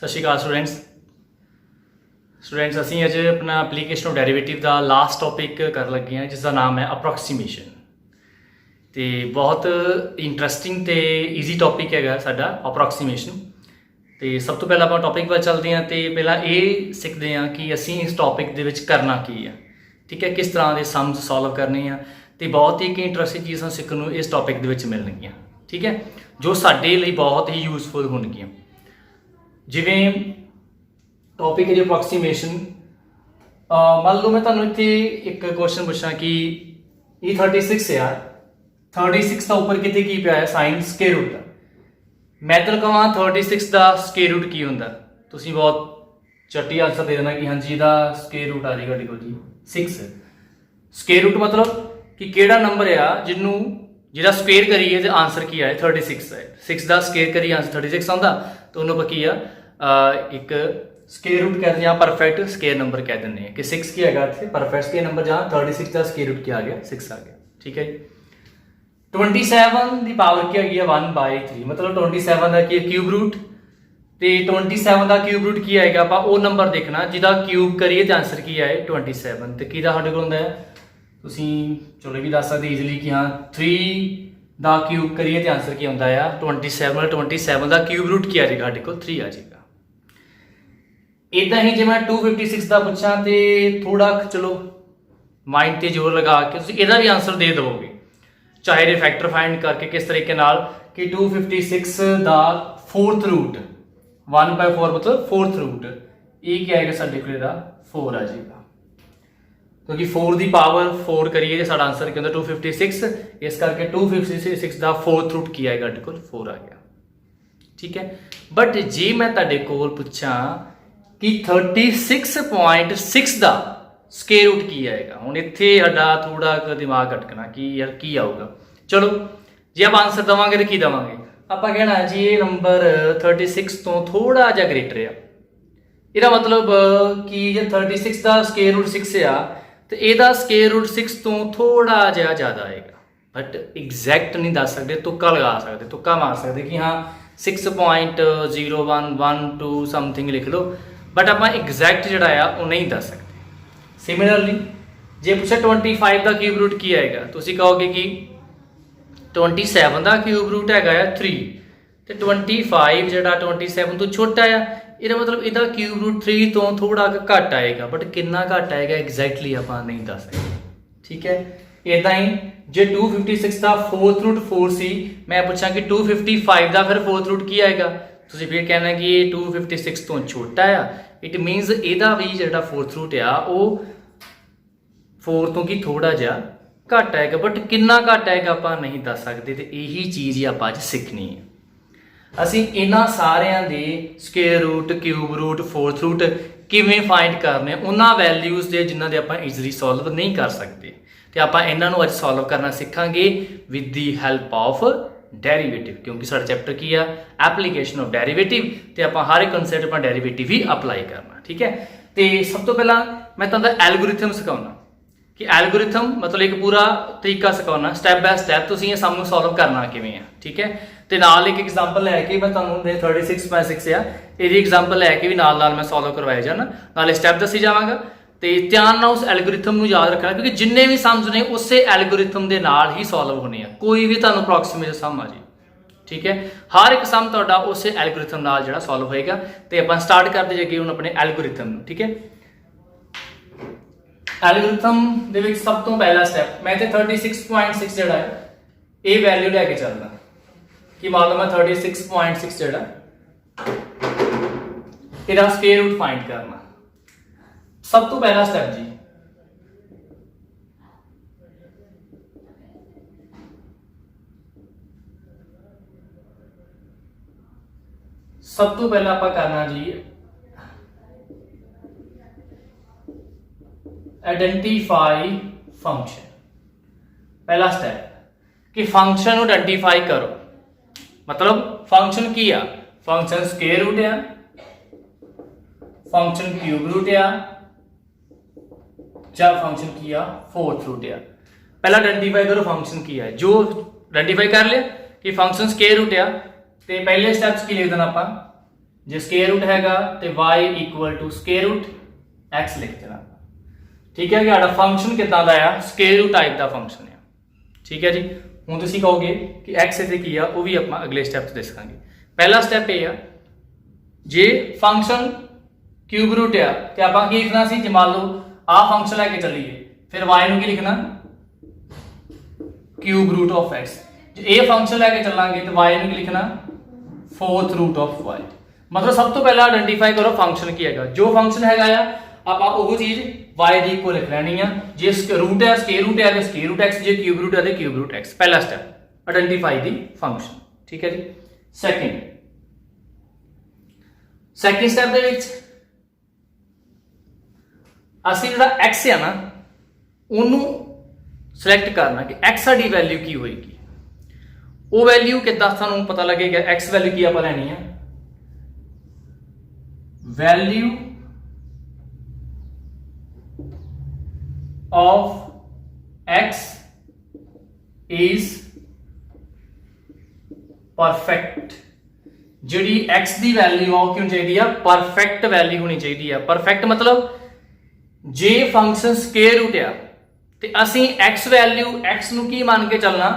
सत श्री अकाल स्टूडेंट्स असीं अज अपना एप्लीकेशन ऑफ डेरीवेटिव का लास्ट टॉपिक कर लगे हैं जिसका नाम है अप्रोक्सीमेशन। तो बहुत इंटरस्टिंग तो ईजी टॉपिक है साडा अप्रोक्सीमेशन। तो सब तो पहले आप टॉपिक पर चलते हैं तो पहला ये सीखते हैं कि असीं इस टॉपिक दे विच करना की है, ठीक है, किस तरह के सम्स सॉल्व करने हैं। तो बहुत ही एक इंटरस्टिंग चीज़ां सीखने को इस टॉपिक दे विच मिलणगियां, ठीक है, जो साडे लई बहुत ही यूजफुल होणगियां। जिवें टॉपिक है जी अप्रोक्सीमेशन। मान लो मैं तुहानूं इत्थे एक क्वेश्चन पूछा कि ये 36 है यार, 36 का उपर कितने की पिया है साइन स्केयर रूट का। मैं तो कहां 36 का स्केयर रूट की हुंदा, तुसीं बहुत चट्टी आंसर दे देना कि हाँ जी इसका स्केयर रूट आ जाएगा देखो जी 6। स्केयर रूट मतलब कि केड़ा नंबर है जिन्हों जिहदा स्क्वेयर करिए तो आंसर की आए 36 है। 6 का स्केयर करिए आंसर 36 आता तो उन्होंने की एक स्केयर रूट कहते हैं, परफेक्ट स्केयर नंबर कह देंगे कि 6 की है इतने परफेक्ट स्केयर नंबर, जहाँ 36 का स्केयर रूट क्या आ गया 6 आ गया, ठीक है। 27 की पावर क्या है 1/3, मतलब 27 का की क्यूब रूट। तो 27 का क्यूब रूट की आएगा आप वो नंबर देखना जिदा क्यूब करिए तो आंसर की आए 27। तो कि साढ़े को चलो ये भी दस सकते ईजिली कि हाँ 3 का क्यूब करिए तो आंसर की आता है 27। 27 का क्यूब रूट की आ जाएगा साढ़े को 3 आ जाएगा। इदा ही जो मैं 256 का पूछा तो थोड़ा चलो माइंड से जोर लगा के इसका भी आंसर दे दोगे, चाहे ये फैक्टर फाइंड करके किस तरीके नाल कि 256 का 4th रूट 1/4 मतलब 4th रूट ये क्या आएगा साढ़े को 4 आ जाएगा, क्योंकि 4 की पावर 4 करिए तो साਡਾ आंसर क्या होता 256, इस करके 256 का 4th रूट की आएगा साढ़े को 4 आ गया, ठीक है। बट जे मैं तुहाडे कोल पूछा कि 36.6 का स्केयर रूट की आएगा, हुण इत्थे साडा थोड़ा दिमाग अटकना कि यार की आऊगा। चलो जे आप आंसर देवांगे तो की देवांगे, आप कहना है जी ये नंबर 36 तो थोड़ा जा ग्रेटर है। इसका मतलब कि जे 36 का स्केयर रूट 6 आ तो यदा स्केयर रूट 6 तो थोड़ा जहा ज़्यादा आएगा, बट एग्जैक्ट नहीं दस सकते, तुक्का लगा सकते, तुक्का मार सकते कि हाँ 6.0112 समथिंग लिख लो, बट आप एग्जैक्ट जोड़ा वो नहीं दस सकते। सिमिलरली जे पूछा 25 का क्यूब रूट की आएगा, तो कहोगे कि 27 का क्यूब रूट है 3, तो 25 जो 27 तो छोटा है, इसका मतलब इसका क्यूब रूट 3 तो थोड़ा घट आएगा, बट कितना घट आएगा एग्जैक्टली आप नहीं दस सकते, ठीक है। इदा ही जे 256 का 4th रूट 4 सी, मैं पूछा कि 255 का फिर 4th रूट की आएगा, तो फिर कहना कि ये 256 तो छोटा है, इट मीनस यदा भी जो 4th रूट आ वो 4 तो कि थोड़ा जहा घट आएगा, बट कितना घट आएगा आप नहीं दस सकते। तो यही चीज़ ही आप सीखनी है। ਅਸੀਂ ਇਹਨਾਂ ਸਾਰਿਆਂ ਦੇ square root cube root 4th root ਕਿਵੇਂ फाइंड करने उन्होंने वैल्यूज़ ਦੇ ਜਿਨ੍ਹਾਂ ਦੇ ਆਪਾਂ ਈਜ਼ੀਲੀ ਸੋਲਵ नहीं कर सकते, तो आप इन्हों अज सॉल्व करना सीखांगे with the help of derivative, क्योंकि साਡਾ चैप्टर की है एप्लीकेशन ऑफ डेरीवेटिव, तो आप हर एक कंसैप्ट अपना डेरीवेटिव ही अप्लाई करना, ठीक है। तो सब तो पहला मैं तुहानू एल्गोरिथम सिखाऊंगा कि एल्गोरिथम मतलब एक पूरा तरीका सिखाऊंगा स्टैप बाय स्टैप तुसीं ये सम नूं सॉल्व करना किवें है, ठीक है। तो नाल एक एग्जाम्पल लैके मैं तुहानूं 36/6 आ ये एग्जाम्पल लैके भी नाल नाल मैं सॉल्व करवाए जाना, नाले स्टैप दसी जावांगा। तो ध्यान नाल उस एल्गोरिथम नूं याद रखना, क्योंकि जिन्ने भी सम्स ने उस एल्गोरिथम के नाल ही सॉल्व होने हैं, कोई भी तुहानूं अप्रोक्सीमेट सम आ जाए, ठीक है। हर एक सम तुहाडा उस एल्गोरिथम नाल जिहड़ा सॉल्व होएगा। तो आपां स्टार्ट करते जाइए हुण अपने एल्गोरिथम नूं, ठीक है। एल्गोरिथम दे विच सब तो पहला स्टैप मैं तो 36.6 जिहड़ा है ये वैल्यू लैके चलदा कि मान लो मैं 36.6 जिहड़ा इसदा स्क्वेयर रूट फाइंड करना। सब तो पहला स्टेप जी सब तो पहला आप करना जी आइडेंटिफाई फंक्शन। पहला स्टेप कि फंक्शन को आइडेंटिफाई करो, मतलब फंक्शन की आ, फंक्शन स्क्वेयर रूट आ, फंक्शन क्यूब रूट आ, या फंक्शन की आ 4th रूट आ। पहला आइडेंटिफाई करो फंक्शन की है, जो आइडेंटिफाई कर लिया कि फंक्शन स्क्वेयर रूट आ, तो पहले स्टेप्स की लिख देना आप जे स्केयर रूट हैगा तो y equal to square root x लिख देना। ठीक है कि साਡਾ फंक्शन कितना दा आ स्केयर रूट टाइप का फंक्शन है। ठीक है जी, हुण तुसीं कहोगे कि एक्स इत्थे की आ, वो भी आपां अगले स्टैप ते दसांगे। पहला स्टैप ये आ जे फंक्शन क्यूब रूट आ तो आपां की लिखना सी, जे मान लो आ फंक्शन लैके चलीए फिर वाई नूं की लिखना क्यूब रूट ऑफ एक्स। जे ए फंक्शन लैके चलांगे तो वाई नूं की लिखना फोर्थ रूट ऑफ वाई। मतलब सब तो पहला आइडेंटिफाई करो फंक्शन की है, जो फंक्शन है आप वो चीज y दी इक्वल लिख लेनी है। जे रूट है स्केयर रूट है तो स्केयर रूट x, जे क्यूब रूट है तो क्यूब रूट x। पहला स्टेप आइडेंटिफाई दी फंक्शन। ठीक है जी। सैकेंड स्टेप दे विच असीं जिहड़ा x है ना उन्होंने सिलेक्ट करना कि x साडी वैल्यू की होएगी। वो वैल्यू कितना सानू पता लगेगा, x वैल्यू की आपां लैनी है, value of x is perfect. जिहड़ी x दी वैल्यू आ क्यों चाहिए, परफेक्ट वैल्यू होनी चाहिए। परफेक्ट मतलब जे फंक्शन स्केयर रूट आ ते असीं x वैल्यू x नूं की मान के चलना,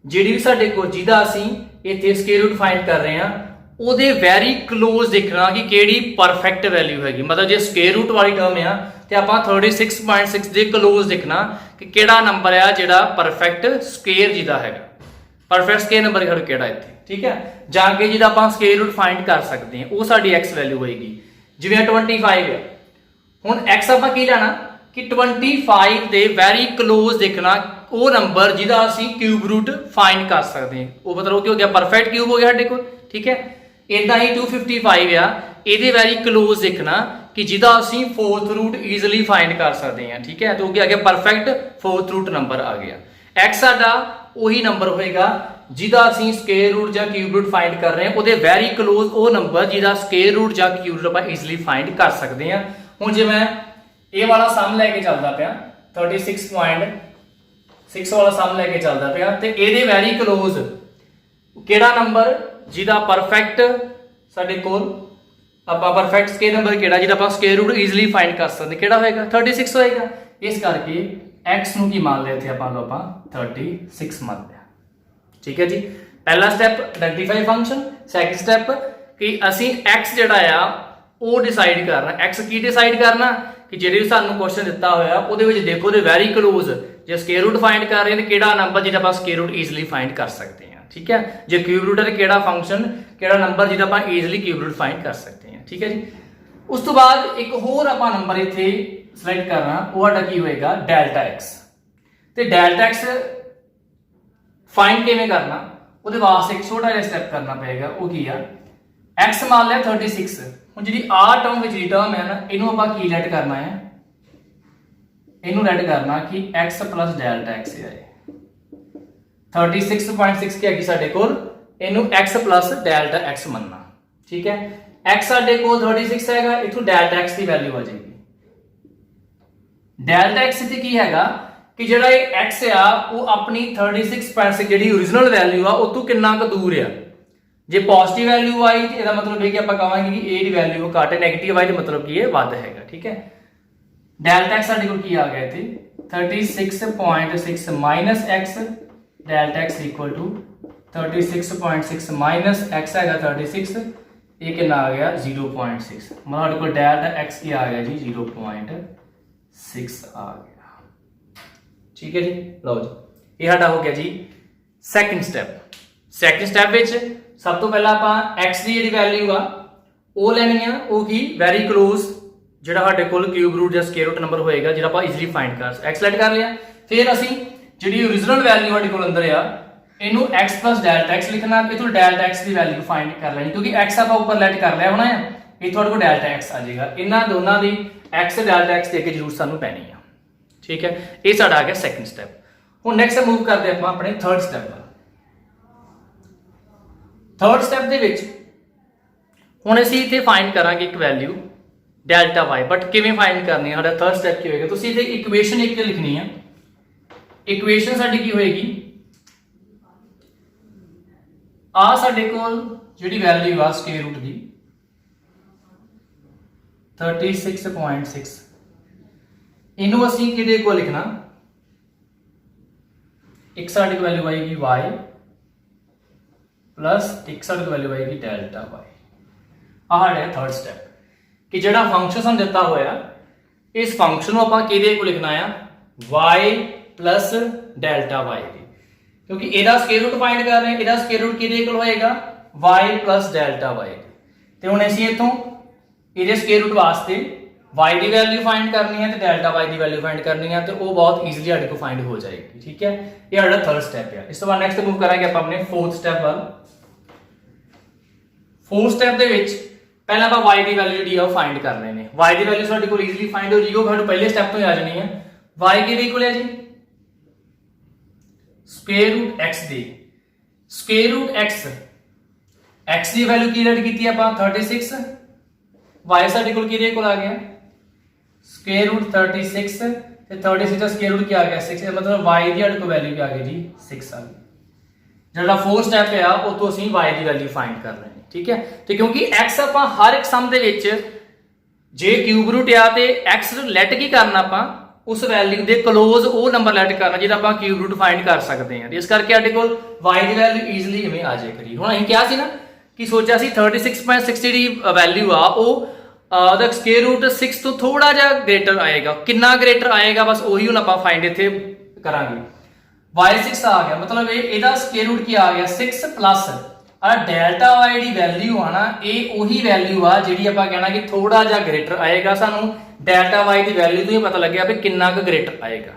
जिहड़ी भी साडे कोल जिहदा असीं इत्थे स्केयर रूट फाइंड कर रहे हैं ਉਹਦੇ ਵੈਰੀ ਕਲੋਜ਼ ਦੇਖਣਾ ਕਿ ਕਿਹੜੀ ਪਰਫੈਕਟ ਵੈਲਿਊ ਹੈਗੀ। ਮਤਲਬ ਜੇ ਸਕੁਅਰ ਰੂਟ ਵਾਲੀ ਟਰਮ ਆ ਤੇ ਆਪਾਂ 36.6 ਦੇ ਕਲੋਜ਼ ਦੇਖਣਾ ਕਿ ਕਿਹੜਾ ਨੰਬਰ ਆ ਜਿਹੜਾ ਪਰਫੈਕਟ ਸਕੁਅਰ ਜਿਹਦਾ ਹੈਗਾ, ਪਰਫੈਕਟ ਸਕੁਅਰ ਨੰਬਰ ਕਿਹੜਾ ਇੱਥੇ। ਠੀਕ ਹੈ, ਜਾਂ ਕਿ ਜਿਹਦਾ ਆਪਾਂ ਸਕੁਅਰ ਰੂਟ ਫਾਈਂਡ ਕਰ ਸਕਦੇ ਹਾਂ, ਉਹ ਸਾਡੀ x ਵੈਲਿਊ ਹੋਏਗੀ। ਜਿਵੇਂ 25 ਆ, ਹੁਣ x ਆਪਾਂ ਕੀ ਲੈਣਾ ਕਿ 25 ਦੇ ਵੈਰੀ ਕਲੋਜ਼ ਦੇਖਣਾ ਉਹ ਨੰਬਰ ਜਿਹਦਾ ਅਸੀਂ ਕਿਊਬ ਰੂਟ ਫਾਈਂਡ ਕਰ ਸਕਦੇ ਹਾਂ। ਉਹ ਮਤਲਬ ਕੀ ਹੋ ਗਿਆ, ਪਰਫੈਕਟ ਕਿਊਬ ਹੋ ਗਿਆ ਸਾਡੇ ਕੋਲ। ਠੀਕ ਹੈ, इदा ही 255 आ, ये वैरी क्लोज देखना कि जिदा असी फोर्थ रूट ईजिली फाइंड कर सकते हैं। ठीक है, तो आ गया परफेक्ट फोर्थ रूट नंबर आ गया। एक्स साडा वही नंबर होएगा जिदा असी स्केयर रूट या क्यूब रूट फाइंड कर रहे हैं, वो वैरी क्लोज वो नंबर जिदा स्केयर रूट या क्यूब रूट आप ईजिली फाइंड कर सकते हैं। हुण जे मैं ये वाला सम लैके चलता पाया 36.6 वाला सम लैके चलता पाया तो ये वैरी क्लोज केड़ा नंबर जिहदा परफेक्ट साडे कोल आपां परफेक्ट स्केयर नंबर केड़ा जिहदा आपां स्केयर रूट ईजिली फाइंड कर सकते केड़ा होएगा 36 होएगा। इस करके x नूं की मान लिया इत्थे आपां 36 मान लिया। ठीक है जी, पहला step identify function. Second step कि असीं x जिहड़ा आ वो डिसाइड करना। x की डिसाइड करना कि जिहड़े भी सानूं क्वेश्चन दिता होया उहदे विच देखो दे वैरी क्लोज जे स्केयर रूट फाइंड कर रहे हैं केड़ा नंबर जिहदा आपां स्केयर रूट ईजिली फाइंड कर सकते हैं। ठीक है, जो क्यूब रूट है केड़ा फंक्शन केड़ा नंबर जिहदा आपां ईजिली क्यूब रूट फाइंड कर सकते हैं। ठीक है जी, उस तो बाद एक होर आपां नंबर इत्थे सिलेक्ट करना, वो साडा की होएगा डेल्टा एक्स। ते डेल्टा एक्स फाइंड किवें करना, उहदे वास्ते एक छोटा जिहा स्टेप करना पेगा। वो की आ एक्स मान लिया 36। हुण जिहड़ी आ टर्म विच टर्म है ना, इहनूं आपां की लेट करना है, इहनूं लेट करना कि एक्स प्लस डेल्टा एक्स है। 36.6 की हैगी साडे कोल, इहनूं x प्लस डेल्टा x मनना। ठीक है, x साडे कोल 36 हैगा, इथों डेल्टा x की वैल्यू आ जाएगी। डेल्टा x इत्थे की हैगा कि जिहड़ा ये x आ वो अपनी 36.6 जिहड़ी ओरिजिनल वैल्यू आ उस तो कितना क दूर आ। जे पॉजिटिव वैल्यू आई तो इसदा मतलब है कि आपां कहांगे कि a दी वैल्यू घट है, नेगेटिव आई तो मतलब कि ये वध हैगा। ठीक है, डेल्टा x साडे कोल की आ गया इत्थे 36.6 minus x delta x equal to 36.6 minus x है 36, ये कितना आ गया 0.6। मतलब को डेल्टा x की आ गया जी 0.6 आ गया। ठीक है जी, लो जी ये साडा हो गया जी सैकेंड स्टेप। सैकेंड स्टेप विच सब तो पहला आपां x की जिहड़ी वैल्यू आ वो लैनी आ, वो की वैरी क्लोज जिहड़ा साडे कोल क्यूब रूट या स्केयर रूट नंबर होएगा जिहड़ा आपां ईजिली फाइंड कर x सेलेक्ट कर लिया। फिर असीं जिहड़ी ओरिजिनल वैल्यू साडे कोल अंदर आ इनू x प्लस डेल्टा x लिखना, इथों डेल्टा x की वैल्यू फाइंड कर लेनी क्योंकि x आप ऊपर लेट कर लिया होना है, ये थोड़े को डेल्टा x आ जाएगा। इन्हां दोनों की x डेल्टा x दे के जरूर सानू पैनी है। ठीक है, ये साडा आ गया सैकेंड स्टेप। हुण नैक्सट मूव करते हैं अपने थर्ड स्टेप। थर्ड स्टेप दे विच हुण असीं इत्थे फाइंड करांगे एक वैल्यू डेल्टा y, बट किवें फाइंड करनी है साडा थर्ड स्टेप की होएगा, तुसीं इत्थे इक्वेशन एक लिखनी है। इक्वेशन साडी की होएगी आ साडे कोल जिहड़ी वैल्यू आ स्केयर रूट दी 36.6 इनू असी किहदे को लिखना एक साइड की वैल्यू आएगी y प्लस एक साइड की वैल्यू आएगी डेल्टा y। आह है थर्ड स्टैप कि जिहड़ा फंक्शन सानूं दिता होया इस फंक्शन को आपां किहदे को लिखना है y प्लस डेल्टा y दी, क्योंकि इहदा स्क्वायर रूट फाइंड कर रहे हैं, इहदा स्क्वायर रूट किहदे कोल होएगा y प्लस डेल्टा y दी। ते हुण असीं इत्थों इहदे स्क्वायर रूट वास्ते y की वैल्यू फाइंड करनी है तो डेल्टा y की वैल्यू फाइंड करनी है, तो वो बहुत ईजिली साडे को फाइंड हो जाएगी। ठीक है, ये साडा थर्ड स्टैप है। इस तो बाद नेक्स्ट मूव करांगे आपां अपने फोर्थ स्टैप वाल। फोर्थ स्टैप दे विच पहला आपां y की वैल्यू जी आ फाइंड कर लेने। y की वैल्यू साडे कोल ईजिली फाइंड हो जाएगी, साडे पहले स्टैप तो ही आ जानी है। y की इक्वल है जी स्क्वायर रूट x दी, स्क्वायर रूट x की वैल्यू की रेड की आपां 36, y साडे कोल किहदे कोल आ गया स्क्वायर रूट 36 ते 36 का स्क्वायर रूट क्या आ गया 6, मतलब y की साडे कोल वैल्यू क्या आ गई जी 6 आ गई। जिहड़ा फोर्थ स्टैप है वो तो असीं y की वैल्यू फाइंड कर लेनी। ठीक है, तो क्योंकि x आपां हर एक सम दे विच जे क्यूब रूट आ ते x लेट की करना आपां उस वैल्यू दे क्लोज वो नंबर लेट करना जिहदा आपां क्यूब रूट फाइंड कर सकते हैं। इस करके साडे कोल y की वैल्यू ईजिली इवें आ जाए करी। हुण असीं किहा सी ना कि सोचा सी 36.60 दी वैल्यू आ वो द स्क्वायर रूट 6 तो थोड़ा जा ग्रेटर आएगा, कितना ग्रेटर आएगा बस वही हुण आपां फाइंड इत्थे करांगे। y6 आ गया, मतलब ਇਹਦਾ स्क्वायर रूट ਕੀ आ गया 6 प्लस डेल्टा y दी वैल्यू आना ये वही वैल्यू आ जिहड़ी आपां कहना कि थोड़ा जा ग्रेटर आएगा। सानू डेल्टा y दी वैल्यू तो ही पता लग गया भी कितना क ग्रेटर आएगा।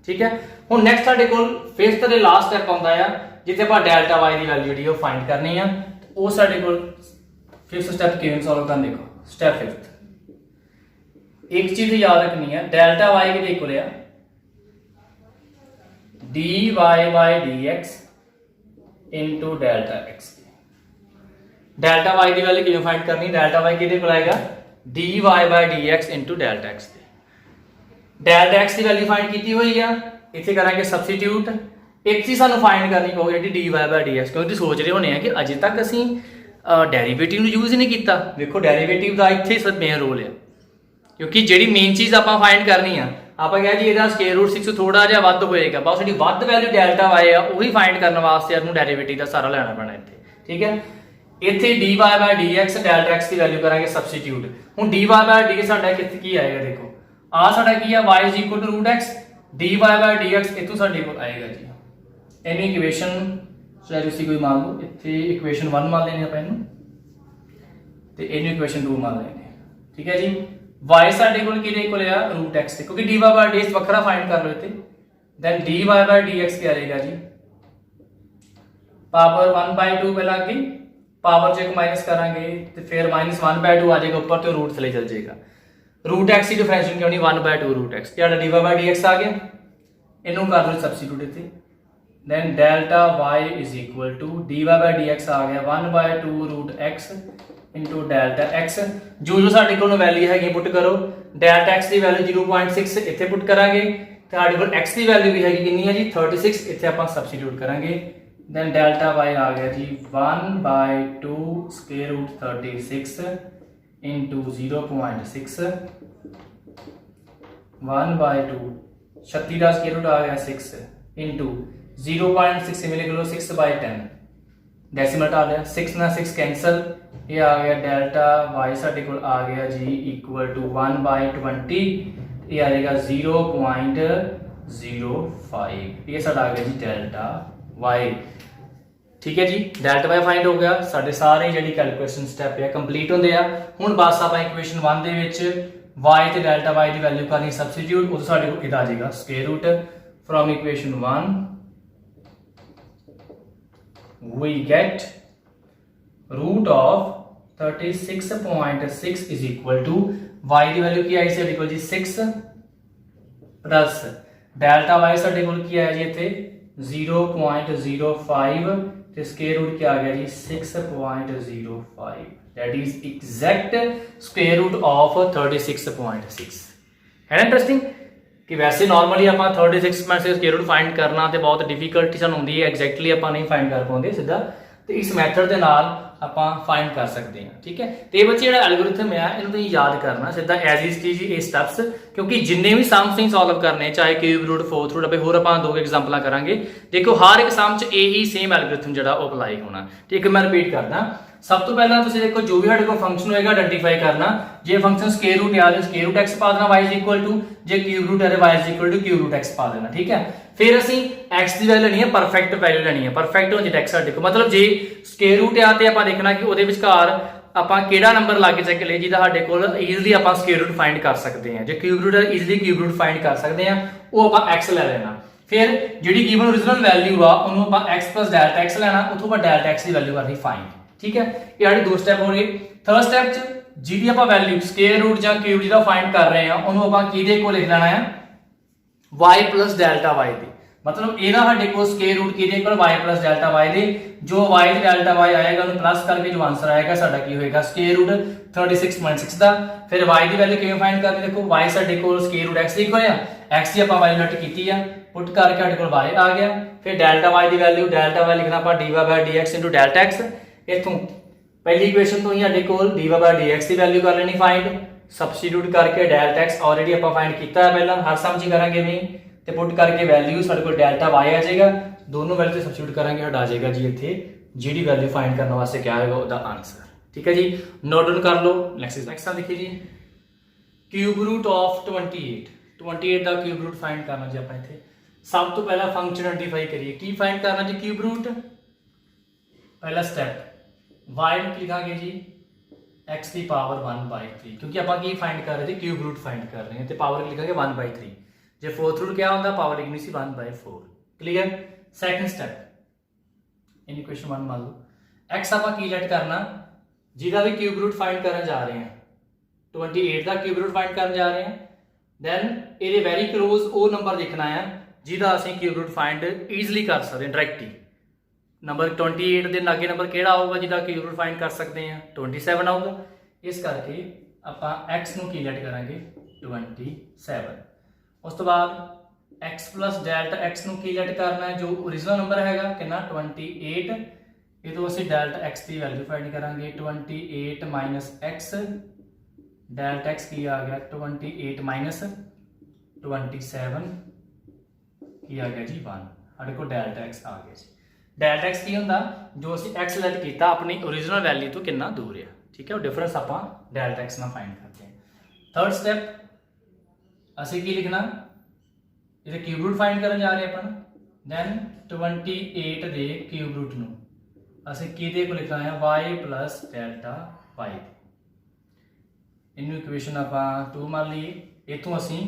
ठीक है, हुण नेक्स्ट साडे कोल फिफ्थ ते लास्ट स्टेप आउंदा है जिथे आपां डेल्टा y दी वैल्यू जिहड़ी फाइंड करनी है। वो साडे कोल फिफ्थ स्टेप किवें सॉल्व करना देखो। स्टेप फिफ्थ एक चीज याद रखनी है, डेल्टा y के इक्वल है dy by dx into delta x। Delta y की वैल्यू किवें फाइंड करनी, डेल्टा y किहदे कोल आएगा dy by dx into delta x। Delta x की वैल्यू फाइंड कीती हुई है, इत्थे करांगे सबस्टिट्यूट। एक चीज सानू फाइंड करनी पਊ जिहड़ी dy by dx, क्योंकि सोच रहे होने कि अजे तक असीं डेरीवेटिव ਨੂੰ यूज ही नहीं किया। देखो डेरीवेटिव का इत्थे सब मेन रोल है, क्योंकि जिहड़ी मेन चीज आपां फाइंड करनी है आपां कहा जी ਇਹਦਾ स्क्वायर रूट 6 थोड़ा जिहा ਵੱਧ होएगा, बस ਜਿਹੜੀ ਵੱਧ वैल्यू डेल्टा y ਆ ਉਹੀ फाइंड ਕਰਨ ਵਾਸਤੇ ਇਹਨੂੰ डेरीवेटिव ਦਾ ਸਾਰਾ ਲੈਣਾ ਪੈਣਾ ਇੱਥੇ। ठीक है, ਇੱਥੇ dy by dx delta x the value ਕਰਾਂਗੇ सबस्टिट्यूट। ਹੁਣ dy by dx ਸਾਡਾ ਕਿੱਥੇ ਕੀ ਆਏਗਾ ਦੇਖੋ, ਆ ਸਾਡਾ ਕੀ ਆ y √x, dy by dx ਇਥੋਂ ਸਾਡੇ ਕੋਲ ਆਏਗਾ ਜੀ ਇਹਨੂੰ ਇਕੁਏਸ਼ਨ चाहे उसी कोई मान लो, इतने इक्वेशन 1 मान लेने आप तो इन इक्वेशन 2 मान लेने। ठीक है जी, y साडे कोल किहदे कोल आ रूट x से, क्योंकि dy by dx वखरा फाइंड कर लो इत्थे। देन dy by dx क्या रहेगा जी पावर 1/2 पहला की पावर जो एक माइनस करांगे तो फिर -1/2 आ जाएगा ऊपर, तो रूट थले चल जाएगा। रूट x की डिफरेंशिएशन क्यों नहीं 1/2 रूट x, क्या dy by dx आ गया, इनू कर लो सबस्टिट्यूट इत्थे। then delta y is equal to dy by dx आ गया 1/2 root x into delta x। जो जो साडे कोल वैल्यू हैगी पुट करो, डेल्टा x की वैल्यू 0.6 इत्थे पुट करांगे, ते साडे कोल x की वैल्यू भी हैगी कितनी है जी 36, इत्थे आपां सबस्टिट्यूट करांगे। देन डेल्टा y आ गया जी 1/2 स्क्वायर रूट 36 इंटू 0.6 1/2 36 का स्क्वायर रूट आ गया 6 इंटू 0.6 मिले किलो 6/10 डेसिमल हटा लिया, 6 ना 6 कैंसल, ये आ गया डेल्टा y साडे कोल आ गया जी इक्वल टू 1/20, ये आ जाएगा 0.05, ये साडा आ गया जी डेल्टा y। ठीक है जी, डेल्टा y फाइंड हो गया, साडे सारे जिहड़ी कैलकुलेशन स्टेप है कंप्लीट होंदे आ। हुण बस आपां इक्वेशन 1 दे विच y ते डेल्टा y दी वैल्यू करनी सबस्टिट्यूट, उस साडे कोल इदा आ जाएगा square root from equation 1 we get root of 36.6 is equal to y की वैल्यू की आई साडे कोल जी 6 प्लस डेल्टा y साडे कोल की आया जी इत्थे 0.05 ते स्क्वायर रूट क्या आ गया जी 6.05, that is exact square root of 36.6। है ना इंटरेस्टिंग कि वैसे नॉर्मली आप 36 में से स्क्वायर रूट फाइंड करना तो बहुत डिफिकल्टी सानूं होंदी है, एग्जैक्टली आप नहीं फाइंड कर पाते सीधा, ਤੇ ਇਸ ਮੈਥਡ ਦੇ ਨਾਲ ਆਪਾਂ ਫਾਈਂਡ ਕਰ ਸਕਦੇ ਹਾਂ। ਠੀਕ ਹੈ, ਤੇ ਬੱਚੇ ਜਿਹੜਾ ਐਲਗੋਰਿਥਮ ਆ ਇਹਨੂੰ ਤੁਸੀਂ ਯਾਦ ਕਰਨਾ ਸਿੱਧਾ ਐਜ਼ ਇਜ਼ ਟੀ ਜੀ ਇਹ ਸਟੈਪਸ, ਕਿਉਂਕਿ ਜਿੰਨੇ ਵੀ ਸਮ ਤੁਸੀਂ ਸੋਲਵ ਕਰਨੇ ਚਾਹੇ ਕਿਊਬ ਰੂਟ, ਫੋਰਥ ਰੂਟ, ਹੋਰ ਆਪਾਂ ਦੋ ਐਗਜ਼ਾਮਪਲਾਂ ਕਰਾਂਗੇ। ਦੇਖੋ ਹਰ ਇੱਕ ਸਮ 'ਚ ਇਹੀ ਸੇਮ ਐਲਗੋਰਿਥਮ ਜਿਹੜਾ ਉਹ ਅਪਲਾਈ ਹੋਣਾ। ਠੀਕ ਹੈ, ਮੈਂ ਰਿਪੀਟ ਕਰਦਾ। ਸਭ ਤੋਂ ਪਹਿਲਾਂ ਤੁਸੀਂ ਦੇਖੋ ਜੋ ਵੀ ਸਾਡੇ ਕੋਲ ਫੰਕਸ਼ਨ ਹੋਏਗਾ ਆਇਡੈਂਟੀਫਾਈ ਕਰਨਾ। ਜੇ ਫੰਕਸ਼ਨ ਸਕੁਅਰ ਰੂਟ ਆ ਜਾਏ ਸਕੁਅਰ ਰੂਟ x ਪਾ ਦੇਣਾ y is equal to, ਜੇ ਕਿਊਬ ਰੂਟ ਆ ਜਾਏ y is equal to cube root x ਪਾ ਦੇਣਾ। ਠੀਕ ਹੈ, ਫਿਰ ਅਸੀਂ x ਦੀ ਵੈਲਿਊ ਲੈਣੀ ਹੈ, ਪਰਫੈਕਟ ਵੈਲਿਊ ਲੈਣੀ ਹੈ। ਪਰਫੈਕਟ ਹੋਣ ਜਿਹੜਾ x ਸਾਡੇ ਕੋਲ ਮਤਲਬ ਜੇ ਸਕੁਅਰ ਰੂਟ ਆ ਤੇ ਆਪਾਂ ਦੇਖਣਾ ਕਿ ਉਹਦੇ ਵਿਚਕਾਰ ਆਪਾਂ ਕਿਹੜਾ ਨੰਬਰ ਲਾ ਕੇ ਚੱਕ ਲਈਏ ਜਿਹਦਾ ਸਾਡੇ ਕੋਲ ਈਜ਼ੀਲੀ ਆਪਾਂ ਸਕੁਅਰ ਰੂਟ ਫਾਈਂਡ ਕਰ ਸਕਦੇ ਹਾਂ। ਜੇ ਕਿਊਬ ਰੂਟ ਹੈ ਈਜ਼ੀਲੀ ਕਿਊਬ ਰੂਟ ਫਾਈਂਡ ਕਰ ਸਕਦੇ ਹਾਂ, ਉਹ ਆਪਾਂ x ਲੈ ਲੈਣਾ। ਫਿਰ ਜਿਹੜੀ ਗਿਵਨ ओरिजिनल ਵੈਲਿਊ ਆ ਉਹਨੂੰ ਆਪਾਂ x ਡੈਲਟਾ x ਲੈਣਾ, ਉੱਥੋਂ ਆਪਾਂ ਡੈਲਟਾ x ਦੀ ਵੈਲਿਊ ਕਰਨੀ ਫਾਈਂਡ। ਠੀਕ ਹੈ, ਇਹ ਸਾਡੇ ਦੋ ਸਟੈਪ ਹੋ ਗਏ। ਥਰਡ ਸਟੈਪ 'ਚ ਜਿਹਦੀ ਆਪਾਂ ਵੈਲਿਊ ਸਕੁਅਰ ਰੂਟ ਜਾਂ ਕਿਊਬ ਜਿਹਦਾ ਫਾਈਂਡ ਕਰ ਰਹੇ ਆ ਉਹਨੂੰ ਆਪਾਂ ਕਿਹਦੇ ਕੋਲ ਲਿਖ ਲੈਣਾ ਆ y ਡੈਲਟਾ y ਦੇ। ਮਤਲਬ ਇਹਦਾ ਸਾਡੇ ਕੋਲ ਸਕੁਅਰ ਰੂਟ ਕਿਹਦੇ ਕੋਲ y ਡੈਲਟਾ y ਦੇ। ਜੋ y ਤੇ ਡੈਲਟਾ y ਆਏਗਾ ਉਹਨੂੰ ਪਲੱਸ ਕਰਕੇ ਜੋ ਆਨਸਰ ਆਏਗਾ ਸਾਡਾ ਕੀ ਹੋਏਗਾ ਸਕੁਅਰ ਰੂਟ 36.6 ਦਾ। ਫਿਰ y ਦੀ ਵੈਲਿਊ ਕਿਵੇਂ ਫਾਈਂਡ ਕਰਨੀ, ਦੇਖੋ y ਸਾਡੇ ਕੋਲ ਸਕੁਅਰ ਰੂਟ x ਲਿਖਿਆ ਹੋਇਆ, x ਦੀ ਆਪਾਂ ਵੈਲਿਊ ਨੋਟ ਕੀਤੀ ਆ, ਪੁੱਟ ਕਰਕੇ ਸਾਡੇ ਕੋਲ y ਆ ਗਿਆ। ਫਿਰ ਡੈਲਟਾ y ਦੀ ਵੈਲਿਊ ਡੈਲਟਾ y ਲਿਖਣਾ ਆਪਾਂ dy/dx ਡੈਲਟਾ x। ਇਥੋਂ ਪਹਿਲੀ ਇਕੁਏਸ਼ਨ ਤੋਂ ਹੀ ਸਾਡੇ ਕੋਲ dy/dx ਦੀ ਵੈਲਿਊ ਕਰ ਲੈਣੀ ਫਾਈਂਡ, ਸਬਸਟੀਟਿਊਟ ਕਰਕੇ ਡੈਲਟਾ x ਆਲਰੇਡੀ ਆਪਾਂ ਫਾਈਂਡ ਕੀਤਾ ਹੈ ਪਹਿਲਾਂ, ਹਰ ਸਮ 'ਚ ਕਰਾਂਗੇ ਵੀ ਤੇ ਪੁੱਟ ਕਰਕੇ ਵੈਲਿਊ ਸਾਡੇ ਕੋਲ ਡੈਲਟਾ y ਆ ਜਾਏਗਾ। ਦੋਨੋਂ ਵੈਲਿਊ ਤੇ ਸਬਸਟੀਟਿਊਟ ਕਰਾਂਗੇ, ਸਾਡਾ ਆ ਜਾਏਗਾ ਜੀ ਇੱਥੇ ਜਿਹੜੀ ਵੈਲਿਊ ਫਾਈਂਡ ਕਰਨ ਵਾਸਤੇ ਕਿਹਾ ਹੋਏਗਾ ਉਹਦਾ ਆਨਸਰ। ਠੀਕ ਹੈ ਜੀ, ਨੋਟ ਡਾਊਨ ਕਰ ਲਓ। ਨੈਕਸਟ ਆ ਦੇਖੀਏ ਜੀ, ਕਿਊਬ ਰੂਟ ਆਫ 28 ਦਾ ਕਿਊਬ ਰੂਟ ਫਾਈਂਡ ਕਰਨਾ ਜੀ ਆਪਾਂ ਇੱਥੇ। ਸਭ ਤੋਂ ਪਹਿਲਾਂ ਫੰਕਸ਼ਨ ਆਇਡੈਂਟੀਫਾਈ ਕਰੀਏ। ਕੀ ਫਾਈਂਡ ਕਰਨਾ ਜੀ ਕਿਊਬ ਰੂਟ? ਪਹਿਲਾ ਸਟੈਪ y ਨੂੰ ਲਿਖਾਂਗੇ ਜੀ x ਦੀ ਪਾਵਰ 1/3, ਕਿਉਂਕਿ ਆਪਾਂ ਕੀ ਫਾਈਂਡ ਕਰ ਰਹੇ ਸੀ ਕਿਊਬ ਰੂਟ ਫਾਈਂਡ ਕਰ ਰਹੇ ਹਾਂ ਤੇ ਪਾਵਰ ਲਿਖਾਂਗੇ 1/3। ਜੇ ਫੋਰਥ ਰੂਟ ਕਿਆ ਹੁੰਦਾ ਪਾਵਰ ਲਿਖਣੀ ਸੀ 1/4। ਕਲੀਅਰ। ਸੈਕੰਡ ਸਟੈਪ ਇਨ ਇਕੁਏਸ਼ਨ 1 ਮੰਨ ਲਓ x ਆਪਾਂ ਕੀ ਲੈਟ ਕਰਨਾ ਜਿਹਦਾ ਵੀ ਕਿਊਬ ਰੂਟ ਫਾਈਂਡ ਕਰਨ ਜਾ ਰਹੇ ਹਾਂ। 28 ਦਾ ਕਿਊਬ ਰੂਟ ਫਾਈਂਡ ਕਰਨ ਜਾ ਰਹੇ ਹਾਂ, ਦੈਨ ਇਹਦੇ ਵੈਰੀ ਕਲੋਜ਼ ਉਹ ਨੰਬਰ ਦੇਖਣਾ ਹੈ ਜਿਹਦਾ ਅਸੀਂ ਕਿਊਬ ਰੂਟ ਫਾਈਂਡ ਈਜ਼ੀਲੀ ਕਰ ਸਕਦੇ ਹਾਂ ਡਾਇਰੈਕਟਲੀ। ਨੰਬਰ 28 ਦੇ ਲਾਗੇ ਨੰਬਰ ਕਿਹੜਾ ਆਊਗਾ ਜਿਹਦਾ ਕਿਊਬ ਰੂਟ ਫਾਈਂਡ ਕਰ ਸਕਦੇ ਹਾਂ? 27 ਆਊਗਾ। ਇਸ ਕਰਕੇ ਆਪਾਂ x ਨੂੰ ਕੀ ਲੈਟ ਕਰਾਂਗੇ 27। ਉਸ ਤੋਂ ਬਾਅਦ x ਡੈਲਟਾ x ਨੂੰ ਕੀ ਲੈਟ ਕਰਨਾ ਹੈ ਜੋ ओरिजिनल ਨੰਬਰ ਹੈਗਾ ਕਿੰਨਾ 28। ਇਹ ਤੋਂ ਅਸੀਂ ਡੈਲਟਾ x ਦੀ ਵੈਲਿਊ ਫਾਈਂਡ ਕਰਾਂਗੇ 28 - x। ਡੈਲਟਾ x ਕੀ ਆ ਗਿਆ 28 - 27 ਕੀ ਆ ਗਿਆ ਜੀ 1। ਸਾਡੇ ਕੋਲ ਡੈਲਟਾ x ਆ ਗਿਆ ਜੀ। ਡੈਲਟਾ x ਕੀ ਹੁੰਦਾ ਜੋ ਅਸੀਂ x ਲੈਟ ਕੀਤਾ ਆਪਣੀ ओरिजिनल ਵੈਲਿਊ ਤੋਂ ਕਿੰਨਾ ਦੂਰ ਹੈ। ਠੀਕ ਹੈ, ਉਹ ਡਿਫਰੈਂਸ ਆਪਾਂ ਡੈਲਟਾ x ਨਾਲ ਫਾਈਂਡ ਕਰਦੇ ਹਾਂ। ਥਰਡ ਸਟੈਪ ਅਸੀਂ ਕੀ ਲਿਖਣਾ ਇਹਦੇ ਕਿਊਬ ਰੂਟ ਫਾਈਂਡ ਕਰਨ ਜਾ ਰਹੇ ਆਪਾਂ। ਦੈਨ 28 ਦੇ ਕਿਊਬ ਰੂਟ ਨੂੰ ਅਸੀਂ ਕਿਹਦੇ ਕੋਲ ਲਿਖਣਾ ਹੈ y ਡੈਲਟਾ y। ਇਹਨੂੰ ਇਕੁਏਸ਼ਨ ਆਪਾਂ 2 ਮੰਨ ਲਈਏ। ਇਥੋਂ ਅਸੀਂ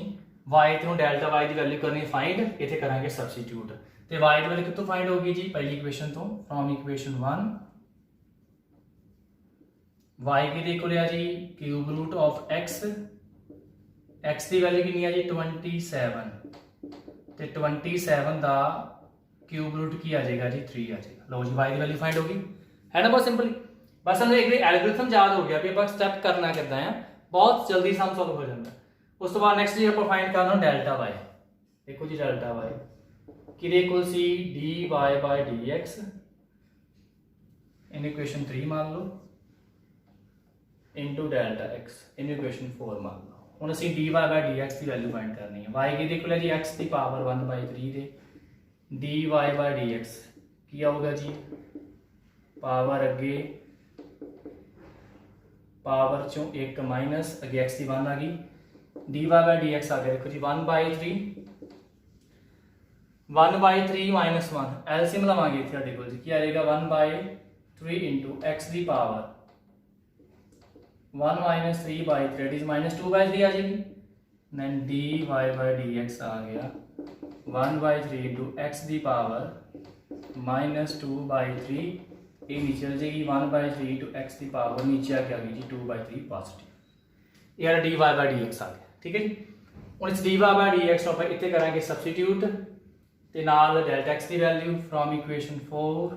y ਤੋਂ ਡੈਲਟਾ y ਦੀ ਵੈਲਿਊ ਕਰਨੀ ਫਾਈਂਡ, ਇੱਥੇ ਕਰਾਂਗੇ ਸਬਸਟੀਟਿਊਟ ਤੇ y ਦੀ ਵੈਲਿਊ ਕਿੱਥੋਂ ਫਾਈਂਡ ਹੋਗੀ ਜੀ ਪਹਿਲੀ ਇਕੁਏਸ਼ਨ ਤੋਂ ਫਰੋਮ ਇਕੁਏਸ਼ਨ 1। y ਕਿਹਦੇ ਕੋਲ ਆ ਜੀ cube root of x। x ਦੀ ਵੈਲਿਊ ਕਿੰਨੀ ਆ ਜੀ 27 ਤੇ 27 ਦਾ ਕਿਊਬ ਰੂਟ ਕੀ ਆ ਜਾਏਗਾ ਜੀ 3 ਆ ਜਾਏਗਾ। ਲਓ ਜੀ y ਦੀ ਵੈਲਿਊ ਫਾਈਂਡ ਹੋ ਗਈ ਹੈ ਨਾ, ਬਹੁਤ ਸਿੰਪਲੀ। ਬਸ ਸਾਨੂੰ ਇੱਕ ਐਲਗੋਰਿਥਮ ਯਾਦ ਹੋ ਗਿਆ ਵੀ ਆਪਾਂ ਸਟੈਪ ਕਰਨਾ ਕਿੱਦਾਂ ਆ, ਬਹੁਤ ਜਲਦੀ ਸਮ ਸੋਲਵ ਹੋ ਜਾਂਦਾ। ਉਸ ਤੋਂ ਬਾਅਦ ਨੈਕਸਟ ਜੀ ਆਪਾਂ ਫਾਈਂਡ ਕਰਨਾ ਡੈਲਟਾ y। ਦੇਖੋ ਜੀ ਡੈਲਟਾ y ਕਿਹਦੇ ਕੋਲ ਸੀ dy/dx। ਇਹਨੂੰ ਇਕੁਏਸ਼ਨ 3 ਮੰਨ ਲਓ ਇਨਟੂ ਡੈਲਟਾ x। ਇਹਨੂੰ ਇਕੁਏਸ਼ਨ 4 ਮੰਨ ਲਓ। ਹੁਣ ਅਸੀਂ dy/dx ਦੀ ਵੈਲਿਊ ਫਾਈਂਡ ਕਰਨੀ ਹੈ। y ਕਿਹਦੇ ਕੋਲ ਹੈ ਜੀ x ਦੀ ਪਾਵਰ 1/3 ਦੇ dy/dx ਕੀ ਆਊਗਾ ਜੀ ਪਾਵਰ ਅੱਗੇ ਪਾਵਰ ਚੋਂ 1 ਮਾਈਨਸ ਅੱਗੇ x ਦੀ 1 ਆ ਗਈ dy/dx ਆ ਗਿਆ। ਦੇਖੋ ਜੀ 1/3 1 ਐਲਸੀਐਮ ਲਵਾਂਗੇ ਇੱਥੇ ਸਾਡੇ ਕੋਲ ਜੀ ਕੀ ਆ ਜਾਏਗਾ 1/3 into x the power 1 - 3/3 is -2/3 ਆ ਜਾਏਗੀ। then dy/dx ਆ ਗਿਆ 1/3 ਇਨਟੂ x ਦੀ ਪਾਵਰ -2/3। ਇਹ ਨੀਚੇ ਚਲ ਜਾਏਗੀ 1/3 ਇਨਟੂ x ਦੀ ਪਾਵਰ ਨੀਚੇ ਆ ਕੇ ਆ ਗਈ ਜੀ 2/3 ਪੋਜ਼ਿਟਿਵ। ਇਹ ਆ dy/dx ਆ ਗਿਆ। ਠੀਕ ਹੈ ਜੀ, ਹੁਣ ਇਸ dy/dx ਨੂੰ ਆਪਾਂ ਇੱਥੇ ਕਰਾਂਗੇ ਸਬਸਟੀਟਿਊਟ ਤੇ ਨਾਲ ਡੈਲਟਾ x ਦੀ value from equation 4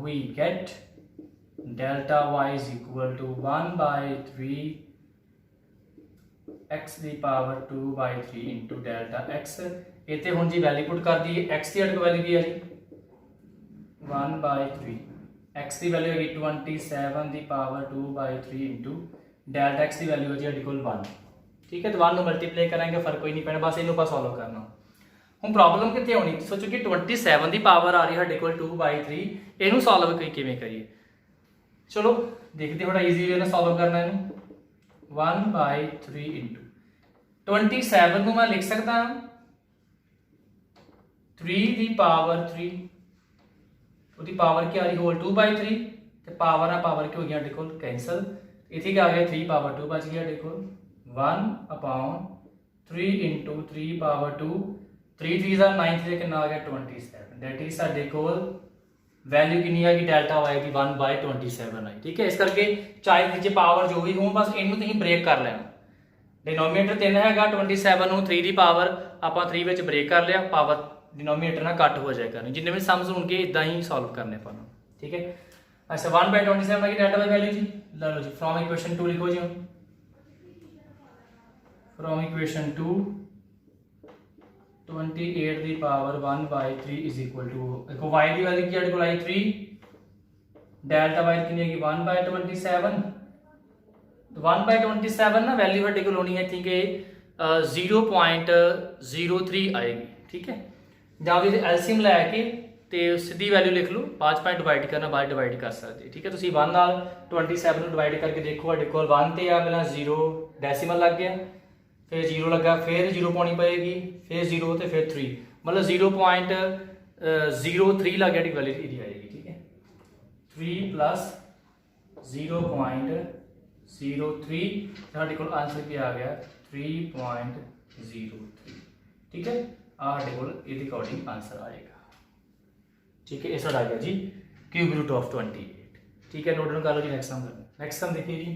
we get delta y is equal to 1/3 x the power 2/3 into delta x। इतने हुण जी वैल्यू पुट कर दी एक्स की साडे कोल वैल्यू की है जी 1/3 एक्स की वैल्यू है 27 की पावर 2/3 इंटू डेल्टा एक्स की वैल्यू है जी साडे कोल 1 ठीक है। तो 1 मल्टीप्लाई करांगे फर्क कोई नहीं पैना बस इनू सॉल्व करना। हुण प्रॉब्लम कित्थे आउणी सोचो कि 27 की पावर आ रही साडे कोल 2/3 इनू सॉल्व किवें करिए चलो देखते थोड़ा ईजी वे सॉल्व करना इनू 1/3 इंटू 27 को मैं लिख सकता 3 की पावर 3 उसकी पावर क्या आ रही होल 2/3 तो पावर ना पावर की हो गया साडे कोल कैंसल इत्थे क्या आ गया 3 पावर 2 बच गया साडे कोल 1/3 इंटू 3 पावर 2 3 3 का 9 से कितना आ गया 27 दैट इज साडे कोल वैल्यू कितनी आएगी डेल्टा आएगी 1/27 आई ठीक है। इस करके चाहे नीचे पावर जो भी हो बस इनू तुसीं ब्रेक कर लेना डिनोमीनेटर 3 हैगा 27 ਨੂੰ 3 ਦੀ ਪਾਵਰ ਆਪਾਂ 3 ਵਿੱਚ ਬ੍ਰੇਕ ਕਰ ਲਿਆ ਪਾਵਰ डिनोमीनेटर ना कट हो जाए करनी जिन्ने भी सम्स होंगे इदा ही सॉल्व करने अपन ठीक है। अच्छा 1/27 की डेल्टा वाई वैल्यू जी ला लो जी फ्रॉम इक्वेशन 2 लिखो जी फ्रॉम इक्वेशन 2 28 की पावर 1/3 इज इक्वल टू देखो y की वैल्यू की आई 3 डेल्टा वाई कितनी है 1/27 तो 1/27 ना वैल्यू साडे कोल होनी है ठीक है 0.03 आएगी ठीक है। ਜਾਂ ਵੀ ਐਲਸੀਐਮ ਲੈ ਕੇ ਤੇ ਸਿੱਧੀ ਵੈਲਿਊ ਲਿਖ ਲਓ ਬਾਅਦ ਚ ਡਿਵਾਈਡ ਕਰਨਾ ਬਾਅਦ ਡਿਵਾਈਡ ਕਰ ਸਕਦੇ ਠੀਕ ਹੈ। ਤੁਸੀਂ 1 ਨਾਲ 27 ਨੂੰ ਡਿਵਾਈਡ ਕਰਕੇ ਦੇਖੋ ਤੁਹਾਡੇ ਕੋਲ 1 ਤੇ ਆ ਪਹਿਲਾਂ 0 ਡੈਸੀਮਲ ਲੱਗ ਗਿਆ ਫਿਰ 0 ਲੱਗਾ ਫਿਰ 0 ਪਾਉਣੀ ਪਏਗੀ ਫਿਰ 0 ਤੇ ਫਿਰ 3 मतलब 0.03 ਲੱਗ ਗਿਆ ਵੈਲਿਊ ਇਹਦੀ ਆਏਗੀ ਠੀਕ ਹੈ 3 plus 0.03 ਸਾਡੇ ਕੋਲ ਆਨਸਰ ਕੀ ਆ ਗਿਆ 3.03 ठीक है साढ़े को अकॉर्डिंग आंसर आएगा ठीक है। इस आ गया जी क्यूब रूट ऑफ 28 ठीक है। नोट डाउन कर लो जी नेक्स्ट सम देखिए जी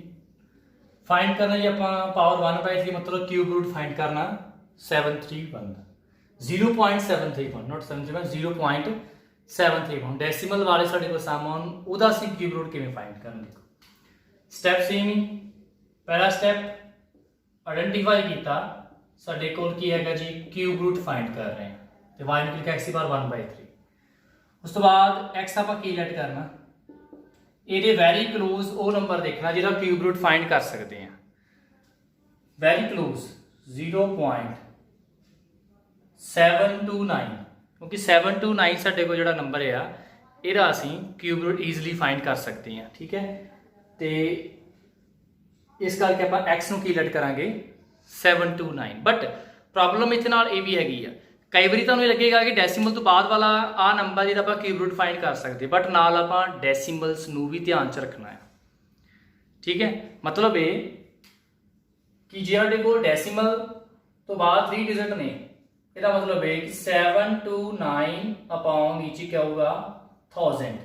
फाइंड करना जी अपना पावर 1/3 मतलब क्यूब रूट फाइंड करना 731 0.731 नॉट 731 0.731 डेसिमल वाले साढ़े को सामान ਉਹਦਾ ਅਸੀਂ क्यूब रूट किवें फाइंड करना देखो स्टेप सेम ही पहला स्टेप आइडेंटिफाई किया ਸਾਡੇ ਕੋਲ ਕੀ ਹੈਗਾ ਜੀ ਕਿਊਬ ਰੂਟ ਫਾਈਂਡ ਕਰ ਰਹੇ ਹਾਂ ਤੇ y ਨੂੰ ਲਿਖਿਆ x ਦੀ ਪਾਵਰ 1/3 ਉਸ ਤੋਂ ਬਾਅਦ x ਆਪਾਂ ਕੀ ਲੈਟ ਕਰਨਾ ਇਹਦੇ ਵੈਰੀ ਕਲੋਜ਼ ਉਹ ਨੰਬਰ ਦੇਖਣਾ ਜਿਹੜਾ ਕਿਊਬ ਰੂਟ ਫਾਈਂਡ ਕਰ ਸਕਦੇ ਹਾਂ ਵੈਰੀ ਕਲੋਜ਼ 0.729 ਕਿਉਂਕਿ 729 ਸਾਡੇ ਕੋਲ ਜਿਹੜਾ ਨੰਬਰ ਆ ਇਹਦਾ ਅਸੀਂ ਕਿਊਬ ਰੂਟ ਈਜ਼ੀਲੀ ਫਾਈਂਡ ਕਰ ਸਕਦੇ ਹਾਂ ਠੀਕ ਹੈ। ਤੇ ਇਸ ਕਰਕੇ ਆਪਾਂ x ਨੂੰ ਕੀ ਲੈਟ ਕਰਾਂਗੇ 729 बट प्रॉब्लम इत्थे नाल ये भी हैगी आ कई बारी तुहानूं लगेगा कि डेसीमल तो बाद वाला आ नंबर जिहदा आपां क्यूब रूट फाइंड कर सकते बट नाल आपां डेसीमल्स नूं भी ध्यान च रखना है ठीक है। मतलब ये कि जे साडे कोल डेसीमल तो बाद 3 डिजिट ने ਇਹਦਾ मतलब है कि 729 अपॉन नीचे क्या होगा 1000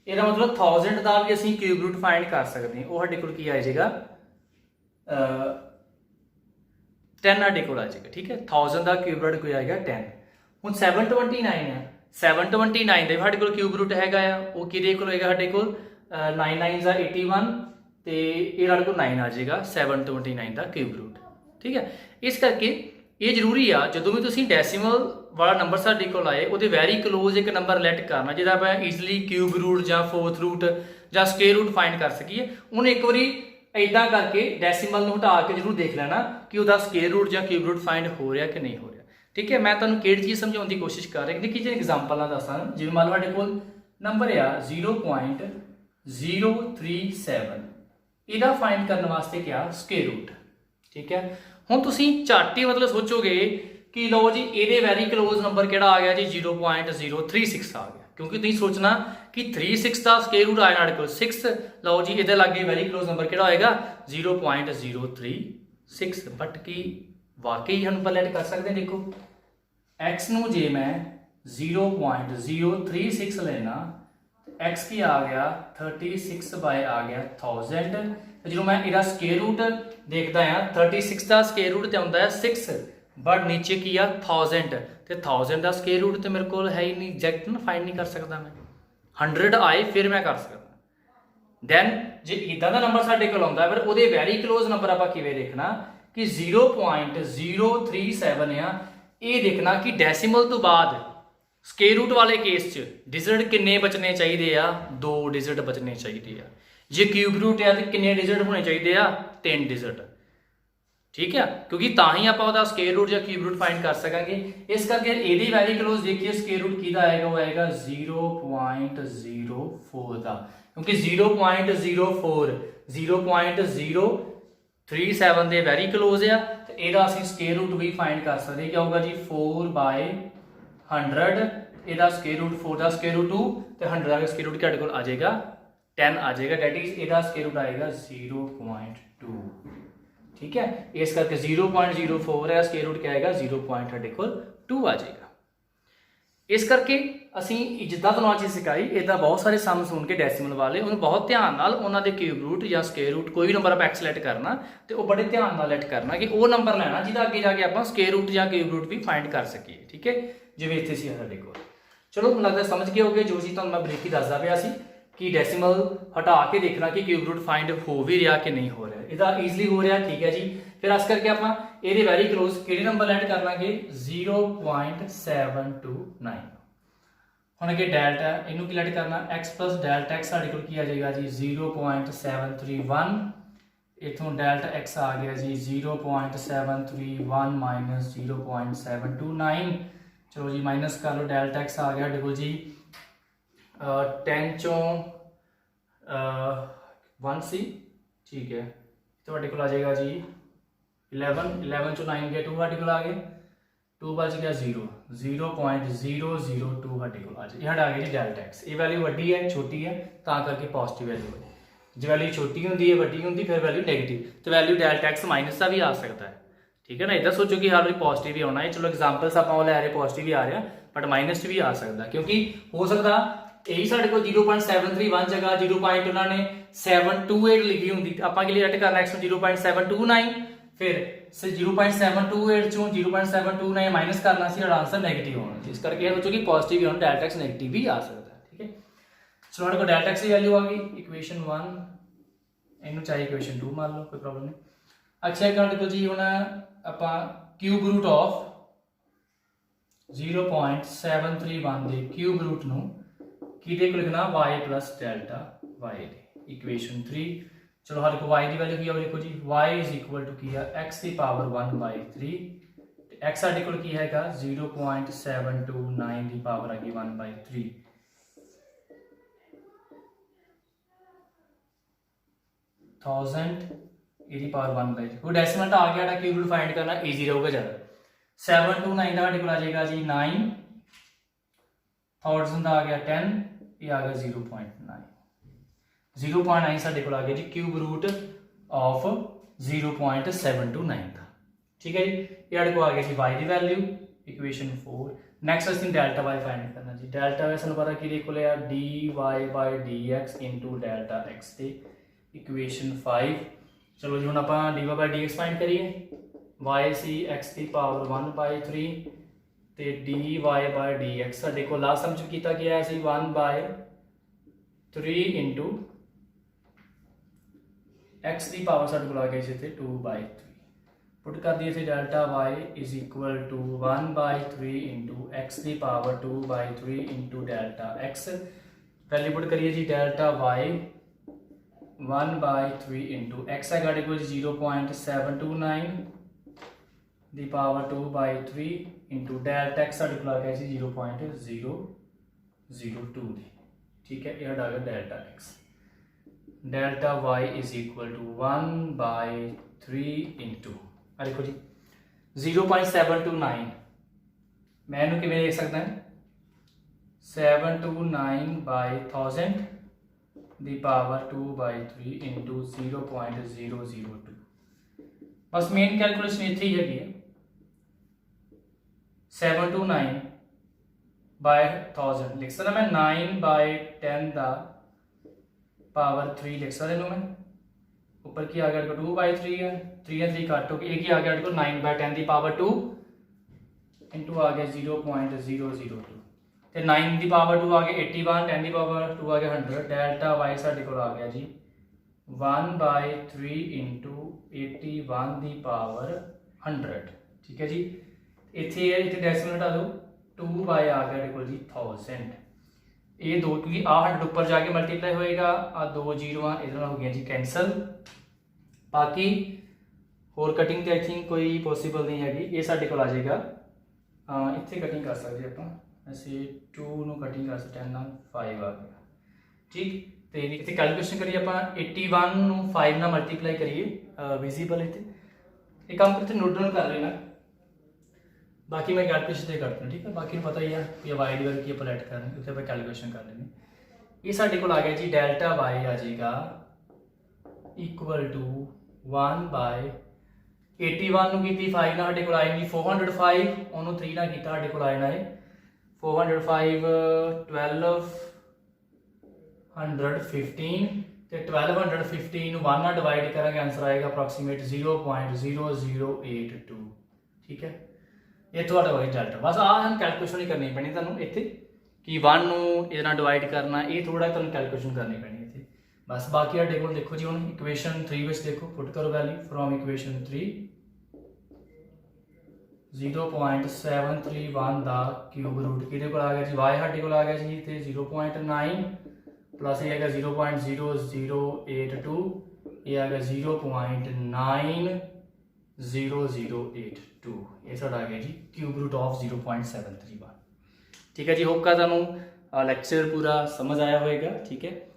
ਇਹਦਾ मतलब 1000 ਦਾ ਵੀ ਅਸੀਂ क्यूब रूट फाइंड कर सकते हैं ਉਹ ਸਾਡੇ ਕੋਲ ਕੀ ਆ ਜਾਏਗਾ 10 ਸਾਡੇ ਕੋਲ ਆ ਜਾਏਗਾ ਠੀਕ ਹੈ 1000 ਦਾ क्यूब रूट ਕੋਈ ਆਏਗਾ 10 ਹੁਣ 729 ਹੈ 729 ਦੇ ਸਾਡੇ ਕੋਲ क्यूब रूट ਹੈਗਾ ਆ ਉਹ ਕਿਹਦੇ ਕੋਲ ਹੋਏਗਾ ਸਾਡੇ ਕੋਲ 9 9 ਦਾ 81 ਤੇ ਇਹ ਸਾਡੇ ਕੋਲ 9 ਆ ਜਾਏਗਾ 729 ਦਾ क्यूब रूट ठीक है। इस करके ये जरूरी आ जो भी तुसीं डेसीमल वाला नंबर साडे कोल आए ਉਹਦੇ ਵੈਰੀ ਕਲੋਜ਼ ਇੱਕ ਨੰਬਰ ਲੈਟ ਕਰਨਾ ਜਿਹਦਾ ਆਪਾਂ ਈਜ਼ੀਲੀ क्यूब रूट ਜਾਂ फोर्थ रूट ਜਾਂ स्क्वायर रूट फाइंड कर ਸਕੀਏ ਉਹਨੂੰ ਇੱਕ ਵਾਰੀ इदा करके डेसीमल ਨੂੰ हटा के जरूर देख लेना कि उसका स्क्वायर रूट या क्यूब रूट फाइंड हो रहा कि नहीं हो रहा ठीक है। मैं तुहानूं किहड़ी चीज़ समझाउण दी कोशिश कर रहा निक्की जी एग्जांपल दसां जिवें मान लो साडे कोल नंबर आ 0.037 ਇਹਦਾ फाइंड करने वास्ते क्या स्क्वायर रूट ठीक है। हुण तुसीं झट ही मतलब सोचोगे कि लो जी ਇਹਦੇ वैरी क्लोज नंबर किहड़ा आ गया जी 0.036 आ गया क्योंकि तुसीं सोचना कि 36 का स्क्वायर रूट आया साडे कोल 6 लो जी इहदे लागे वैरी क्लोज नंबर किहड़ा होएगा 0.036 बट कि वाकई हम पलट कर सकते हैं देखो x नूं जे मैं 0.036 लेना x की आ गया 36 बाय आ गया 1000 जो मैं इहदा स्क्वायर रूट देखदा हां 36 का स्क्वायर रूट ते आउंदा है 6 बट नीचे की आ 1000 ते 1000 का स्क्वायर रूट तो मेरे को है ही नहीं एग्जैक्ट ना फाइंड नहीं कर सकता मैं 100 आए फिर मैं कर सकता दैन जे इदा का नंबर साडे कोल आउंदा फिर उहदे वैरी क्लोज नंबर आपां किवें देखना कि 0.037 आ ये देखना कि डेसीमल तो बाद स्केयर रूट वाले केस च डिजिट किन्ने बचने चाहिए आ, 2 डिजिट बचने चाहिए आ। जे क्यूब रूट है तो किन्ने डिजिट होने चाहिए आ, 3 डिजिट। ठीक है, क्योंकि ताही आप स्केयर रूट या क्यूब रूट फाइंड कर सकेंगे। इस करके यदि वेरी क्लोज देखिए स्केयर रूट किहदा आएगा, वो आएगा 0.04 का, क्योंकि 0.04 0.037 ਦੇ ਵੈਰੀ क्लोज ਆ, ਤੇ ਇਹਦਾ ਅਸੀਂ ਸਕੁਅਰ ਰੂਟ ਵੀ ਫਾਈਂਡ ਕਰ ਸਕਦੇ। ਕੀ ਆਊਗਾ ਜੀ 4/100, ਇਹਦਾ ਸਕੁਅਰ ਰੂਟ 4 ਦਾ ਸਕੁਅਰ ਰੂਟ 2 ਤੇ 100 ਦਾ ਸਕੁਅਰ ਰੂਟ ਤੁਹਾਡੇ ਕੋਲ ਆ ਜਾਏਗਾ 10 आ जाएगा, डेट इज ਇਹਦਾ ਸਕੁਅਰ ਰੂਟ ਆਏਗਾ 0.2। ठीक है, इस करके 0.04 है, स्केयर रूट क्या आएगा 0.2 आ जाएगा। इस करके असी जिदा तो चीज़ सिखाई इदा बहुत सारे सम सुन के डेसीमल वाले उन्होंने बहुत ध्यान नाल उन्होंने क्यूब रूट या स्केयर रूट कोई भी नंबर आप एक्सलैट करना तो वो बड़े ध्यान नाल लैट करना कि वो नंबर लेना जिदा अगे जाके आप स्केयर रूट या क्यूब रूट भी फाइंड कर सकीए। ठीक है, जिवें इत्थे सी साडे कोल। चलो मैनूं लगदा समझ गए होगे जो चीज़ तुहानूं मैं ब्रीकी दसदा पिया सी कि डेसीमल हटा के देखना कि क्यूब रूट फाइंड हो भी रहा कि नहीं हो रहा, इसका ईजिली हो रहा। ठीक है जी, फिर इस करके आप ये वैरी क्लोज किहड़े नंबर ऐड कर लांगे 0.729। हुण अगे डेल्टा इनू की ऐड करना x प्लस डेल्टा x साडे कोल की आ जाएगा जी 0.731, इथों डेल्टा x आ गया जी 0.731 माइनस 0.729। चलो जी माइनस कर लो, डेल्टा x आ गया साडे कोल जी 10 चों 1 सी। ठीक है, तो आ जाएगा जी 11 चो 9 गया 2 साढ़े को आ गए, 2 बच गया 0 0.002 साढ़े को आ जाए। ये आ गया जी डेल्टा एक्स। ये वैल्यू वड्डी है छोटी है तां करके पॉजिटिव वैल्यू है, जो वैल्यू छोटी होंगी है वड्डी होंगी फिर वैल्यू नेगेटिव, तो वैल्यू डेल्टा एक्स माइनस का भी आ सकता है। ठीक है ना, इधर सोचो कि हर बार पॉजिटिव ही होना है। चलो एग्जाम्पल्स आप लै रहे पॉजिटिव ही आ रहा बट माइनस भी आ सकता, क्योंकि हो सकता यही साढ़े को 0.731 जगह 0.728 लिखी होंगी, आप ऐड करना एक्स 0.729, फिर 0.728 चो 0.729 माइनस करना सी आंसर नेगेटिव होना। इस करके सोचो कि पॉजिटिव ही होना, डेल्टा एक्स नेगेटिव भी आ सकता है। ठीक है, चलो हमारे को डेल्टा एक्स की वैल्यू आ गई इक्वेशन 1, इनू चाहे इक्वेशन 2 मान लो, कोई प्रॉब्लम नहीं। अच्छा एक को जी हूँ आप क्यूब रूट ऑफ 0.731 के क्यूब रूट नू किहदे को लिखना y plus delta y equation 3। चलो हर को y की वैल्यू की है देखो जी y इज इक्वल टू की है x की पावर 1/3, x साडे कोल की हैगा 0.729 की पावर आ गई 1/3, थाउजेंड ਇਹਦੀ पावर 1/3। कोई डेसिमल आ गया क्यूब रूट फाइंड करना ईजी रहेगा ज़्यादा। 729 का को आ जाएगा जी 9, 1000 आ गया 10, ये आ गया 0.9, 0.9 साडे को आ गया जी क्यूब रूट ऑफ 0.729 का। ठीक है जी, ये को आ गया जी y की वैल्यू इक्वेशन 4। नैक्सट असं डेल्टा y फाइंड करना जी, डेल्टा y सूँ पता कि dy by dx into delta x से इक्वेशन 5। चलो जी हम आप dy बाय dx फाइंड करिए, y सी x की पावर 1/3 तो dy बाय dx साडे को लास्ट सम च कीता गया सी 1/3 इंटू x की पावर साडे को आ गई सी 2/3। पुट कर दिए थे delta y is equal to 1/3 into x की power 2/3 into delta x। Value put करिए जी डेल्टा y 1/3 इंटू एक्स है गाड़ी को 0.729 the power 2/3 into delta x साढ़े को आ गया 0.002 दी। ठीक है, यह आ गया delta x. Delta y is equal to 1/3 into देखो जी 0.729 मैं इन्हू किवें लिख सकता है 729/1000 दी पावर 2/3 इंटू 0.002। बस मेन कैलकुलेशन इतनी ही है 729/1000 लिख सकता मैं 9/10 का पावर 3 लिख सकता इनू मैं। ऊपर की आ गया 2/3 है, 3 3 काट हो एक ही आ गया 9/10 की पावर 2 इंटू आ गया 0.002 तो 9 की पावर 2 आ गया 81, 10 की पावर 2 आ गया 100। डेल्टा y साडे को आ गया जी 1/3 इंटू 81 की पावर 100। ठीक है जी, ਇੱਥੇ है इतने डेसिमल हटा दो 2 बाय आ गया देखो जी 1000 ये दो क्योंकि आ 100 ऊपर जाके मल्टीप्लाई होएगा आ 2 जीरो इधर हो गया जी कैंसल बाकी होर कटिंग तो आई थिंक कोई पॉसिबल नहीं हैगी ये साडे कोल आ जाएगा इत्थे कटिंग कर सकते आप ਅਸੀਂ 2 ਨੂੰ कटिंग कर सकते 10 ਨਾਲ 5 आ गया ठीक तो इतने कैलकुलेशन करिए आप 81 ਨੂੰ 5 ਨਾਲ मल्टीप्लाई करिए विजिबल इतने ये काम करते नोट डाउन कर लेना बाकी मैं कैलकुलेशन से करता हूँ ठीक है बाकी पता ही है कि वाई डिवाइड की अपलेट करना उत्थे आप कैलकुलेशन कर लेंगे ये साढ़े को आ गया जी डेल्टा वाई आ जाएगा इक्वल टू 1 बाय 81 ਨੂੰ ਕੀਤੀ 5 ਨਾਲ ਸਾਡੇ ਕੋਲ ਆਏਗੀ 405 ਉਹਨੂੰ 3 ਨਾਲ ਕੀਤਾ ਸਾਡੇ ਕੋਲ ਆਣਾ ਹੈ 405 1215 ਤੇ 1215 ਨੂੰ 1 ਨਾਲ ਡਿਵਾਈਡ ਕਰਾਂਗੇ ਆਨਸਰ ਆਏਗਾ ਅਪਰੋਕਸੀਮੇਟ 0.0082 ਠੀਕ ਹੈ ਇਹ ਤੁਹਾਡਾ ਹੋਇਆ ਡੈਲਟਾ ਬਸ ਆਹ ਹਨ ਕੈਲਕੂਲੇਸ਼ਨ ਹੀ ਕਰਨੀ ਪੈਣੀ ਤੁਹਾਨੂੰ ਇੱਥੇ ਕਿ 1 ਨੂੰ ਇਹਦੇ ਨਾਲ ਡਿਵਾਈਡ ਕਰਨਾ ਇਹ ਥੋੜਾ ਤੁਹਾਨੂੰ ਕੈਲਕੂਲੇਸ਼ਨ ਕਰਨੀ ਪੈਣੀ ਇੱਥੇ बस बाकी ਸਾਡੇ ਕੋਲ देखो जी ਹੁਣ इक्वेशन 3 ਵਿੱਚ देखो पुट करो वैल्यू फ्रॉम इक्वेशन 3 0.731 ਦਾ ਕਿਊਬ ਰੂਟ ਕਿਹਦੇ ਕੋਲ ਆ ਗਿਆ ਜੀ y ਸਾਡੇ ਕੋਲ ਆ ਗਿਆ ਜੀ ਤੇ 0.9 ਪਲੱਸ ਇਹ ਹੈਗਾ 0.0082 ਇਹ ਆ ਗਿਆ 0.90082 ਇਹ ਸਾਡਾ ਆ ਗਿਆ ਜੀ ਕਿਊਬ ਰੂਟ ਆਫ 0.731 ਠੀਕ ਹੈ ਜੀ ਹੋਪ ਕਾ ਤੁਹਾਨੂੰ ਲੈਕਚਰ ਪੂਰਾ ਸਮਝ ਆਇਆ ਹੋਵੇਗਾ ਠੀਕ ਹੈ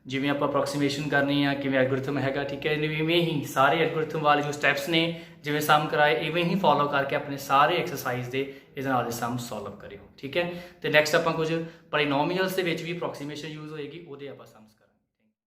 ਜਿਵੇਂ ਆਪਾਂ ਅਪਰੋਕਸੀਮੇਸ਼ਨ ਕਰਨੀ ਆ ਕਿਵੇਂ ਐਲਗੋਰਿਥਮ ਹੈਗਾ ਠੀਕ ਹੈ ਇਵੇਂ ਹੀ ਸਾਰੇ ਐਲਗੋਰਿਥਮ ਵਾਲੇ ਜੋ ਸਟੈਪਸ ਨੇ ਜਿਵੇਂ ਸਮ ਕਰਾਏ ਇਵੇਂ ਹੀ ਫੋਲੋ ਕਰਕੇ ਆਪਣੇ ਸਾਰੇ ਐਕਸਰਸਾਈਜ਼ ਦੇ ਇਹਦੇ ਨਾਲ ਦੇ ਸਮ ਸੋਲਵ ਕਰਿਓ ਠੀਕ ਹੈ ਤੇ ਨੈਕਸਟ ਆਪਾਂ ਕੁਝ ਪੋਲੀਨੋਮੀਅਲਸ ਦੇ ਵਿੱਚ ਵੀ ਅਪਰੋਕਸੀਮੇਸ਼ਨ ਯੂਜ਼ ਹੋਏਗੀ ਉਹਦੇ ਆਪਾਂ